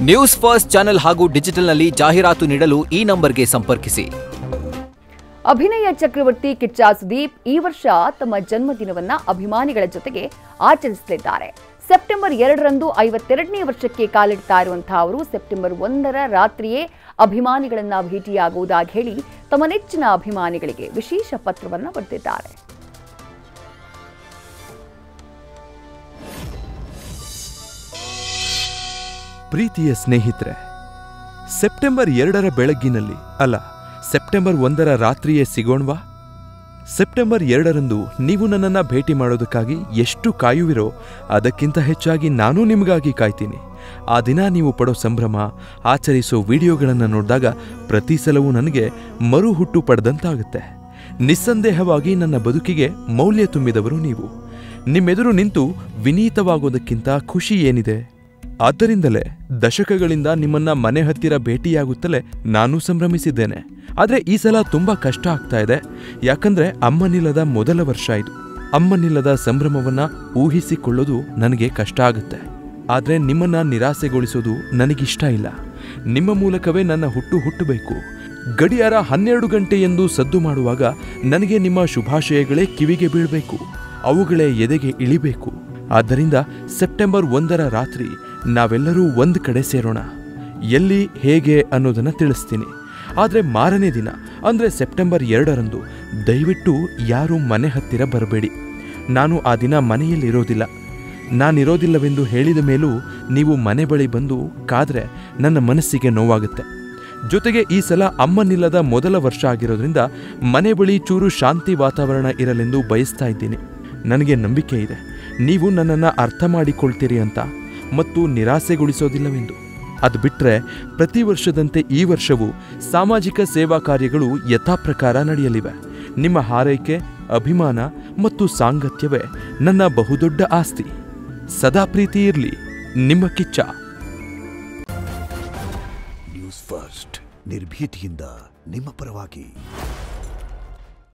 News first channel ಹಾಗೂ ಡಿಜಿಟಲ್ನಲ್ಲಿ ಜಾಹೀರಾತು ನೀಡಲು ಈ ನಂಬರ್ಗೆ ಸಂಪರ್ಕಿಸಿ. ಅಭಿನಯ ಚಕ್ರವರ್ತಿ ಕಿಚ್ಚ ಸುದೀಪ್ ಈ ವರ್ಷ ತಮ್ಮ ಜನ್ಮದಿನವನ್ನ ಅಭಿಮಾನಿಗಳ ಜೊತೆಗೆ ಆಚರಿಸಲಿದ್ದಾರೆ. ಸೆಪ್ಟೆಂಬರ್ 2ರಂದು 52ನೇ ವರ್ಷಕ್ಕೆ ಕಾಲಿಡ್ತಾ ಇರುವಂತಹ ಅವರು ಸೆಪ್ಟೆಂಬರ್ 1ರ ರಾತ್ರಿಯೇ ಅಭಿಮಾನಿಗಳನ್ನ ಭೇಟಿಯಾಗುವುದಾಗಿ ಹೇಳಿ ತಮ್ಮ ನೆಚ್ಚಿನ ಅಭಿಮಾನಿಗಳಿಗೆ ವಿಶೇಷ ಪತ್ರವನ್ನು ಬರೆದಿದ್ದಾರೆ. ಪ್ರೀತಿಯ ಸ್ನೇಹಿತರೆ, ಸೆಪ್ಟೆಂಬರ್ 2ರ ಬೆಳಗ್ಗಿನಲ್ಲಿ ಅಲ್ಲ, ಸೆಪ್ಟೆಂಬರ್ 1ರ ರಾತ್ರಿಯೇ ಸಿಗೋಣವಾ? ಸೆಪ್ಟೆಂಬರ್ 2ರಂದು ನೀವು ನನ್ನನ್ನು ಭೇಟಿ ಮಾಡೋದಕ್ಕಾಗಿ ಎಷ್ಟು ಕಾಯುವಿರೋ ಅದಕ್ಕಿಂತ ಹೆಚ್ಚಾಗಿ ನಾನೂ ನಿಮಗಾಗಿ ಕಾಯ್ತೀನಿ. ಆ ದಿನ ನೀವು ಪಡೋ ಸಂಭ್ರಮ, ಆಚರಿಸೋ ವಿಡಿಯೋಗಳನ್ನು ನೋಡಿದಾಗ ಪ್ರತಿ ಸಲವೂ ನನಗೆ ಮರುಹುಟ್ಟು ಪಡೆದಂತಾಗುತ್ತೆ. ನಿಸ್ಸಂದೇಹವಾಗಿ ನನ್ನ ಬದುಕಿಗೆ ಮೌಲ್ಯ ತುಂಬಿದವರು ನೀವು. ನಿಮ್ಮೆದುರು ನಿಂತು ವಿನೀತವಾಗೋದಕ್ಕಿಂತ ಖುಷಿ ಏನಿದೆ? ಆದ್ದರಿಂದಲೇ ದಶಕಗಳಿಂದ ನಿಮ್ಮನ್ನ ಮನೆ ಹತ್ತಿರ ಭೇಟಿಯಾಗುತ್ತಲೇ ನಾನೂ ಸಂಭ್ರಮಿಸಿದ್ದೇನೆ. ಆದರೆ ಈ ಸಲ ತುಂಬಾ ಕಷ್ಟ ಆಗ್ತಾ ಇದೆ. ಯಾಕಂದ್ರೆ ಅಮ್ಮನಿಲ್ಲದ ಮೊದಲ ವರ್ಷ ಇದು. ಅಮ್ಮನಿಲ್ಲದ ಸಂಭ್ರಮವನ್ನ ಊಹಿಸಿಕೊಳ್ಳೋದು ನನಗೆ ಕಷ್ಟ ಆಗುತ್ತೆ. ಆದರೆ ನಿಮ್ಮನ್ನ ನಿರಾಸೆಗೊಳಿಸೋದು ನನಗಿಷ್ಟ ಇಲ್ಲ. ನಿಮ್ಮ ಮೂಲಕವೇ ನನ್ನ ಹುಟ್ಟಬೇಕು. ಗಡಿಯಾರ 12 ಗಂಟೆ ಎಂದು ಸದ್ದು ಮಾಡುವಾಗ ನನಗೆ ನಿಮ್ಮ ಶುಭಾಶಯಗಳೇ ಕಿವಿಗೆ ಬೀಳಬೇಕು, ಅವುಗಳೇ ಎದೆಗೆ ಇಳಿಬೇಕು. ಆದ್ದರಿಂದ ಸೆಪ್ಟೆಂಬರ್ 1ರ ರಾತ್ರಿ ನಾವೆಲ್ಲರೂ ಒಂದು ಕಡೆ ಸೇರೋಣ. ಎಲ್ಲಿ, ಹೇಗೆ ಅನ್ನೋದನ್ನು ತಿಳಿಸ್ತೀನಿ. ಆದರೆ ಮಾರನೇ ದಿನ ಅಂದರೆ ಸೆಪ್ಟೆಂಬರ್ 2ರಂದು ದಯವಿಟ್ಟು ಯಾರೂ ಮನೆ ಹತ್ತಿರ ಬರಬೇಡಿ. ನಾನು ಆ ದಿನ ಮನೆಯಲ್ಲಿರೋದಿಲ್ಲ. ನಾನಿರೋದಿಲ್ಲವೆಂದು ಹೇಳಿದ ಮೇಲೂ ನೀವು ಮನೆ ಬಳಿ ಬಂದು ಕಾದ್ರೆ ನನ್ನ ಮನಸ್ಸಿಗೆ ನೋವಾಗುತ್ತೆ. ಜೊತೆಗೆ ಈ ಸಲ ಅಮ್ಮನಿಲ್ಲದ ಮೊದಲ ವರ್ಷ ಆಗಿರೋದ್ರಿಂದ ಮನೆ ಬಳಿ ಚೂರು ಶಾಂತಿ ವಾತಾವರಣ ಇರಲೆಂದು ಬಯಸ್ತಾ ಇದ್ದೀನಿ. ನನಗೆ ನಂಬಿಕೆ ಇದೆ ನೀವು ನನ್ನನ್ನು ಅರ್ಥ ಮಾಡಿಕೊಳ್ತೀರಿ ಅಂತ, ಮತ್ತು ನಿರಾಸೆಗೊಳಿಸೋದಿಲ್ಲವೆಂದು. ಅದು ಬಿಟ್ಟರೆ ಪ್ರತಿ ವರ್ಷದಂತೆ ಈ ವರ್ಷವೂ ಸಾಮಾಜಿಕ ಸೇವಾ ಕಾರ್ಯಗಳು ಯಥಾಪ್ರಕಾರ ನಡೆಯಲಿವೆ. ನಿಮ್ಮ ಹಾರೈಕೆ, ಅಭಿಮಾನ ಮತ್ತು ಸಾಂಗತ್ಯವೇ ನನ್ನ ಬಹುದೊಡ್ಡ ಆಸ್ತಿ. ಸದಾ ಪ್ರೀತಿ ಇರಲಿ. ನಿಮ್ಮ ಕಿಚ್ಚ. ನ್ಯೂಸ್ ಫಸ್ಟ್, ನಿರ್ಭೀತಿಯಿಂದ ನಿಮ್ಮ ಪರವಾಗಿ.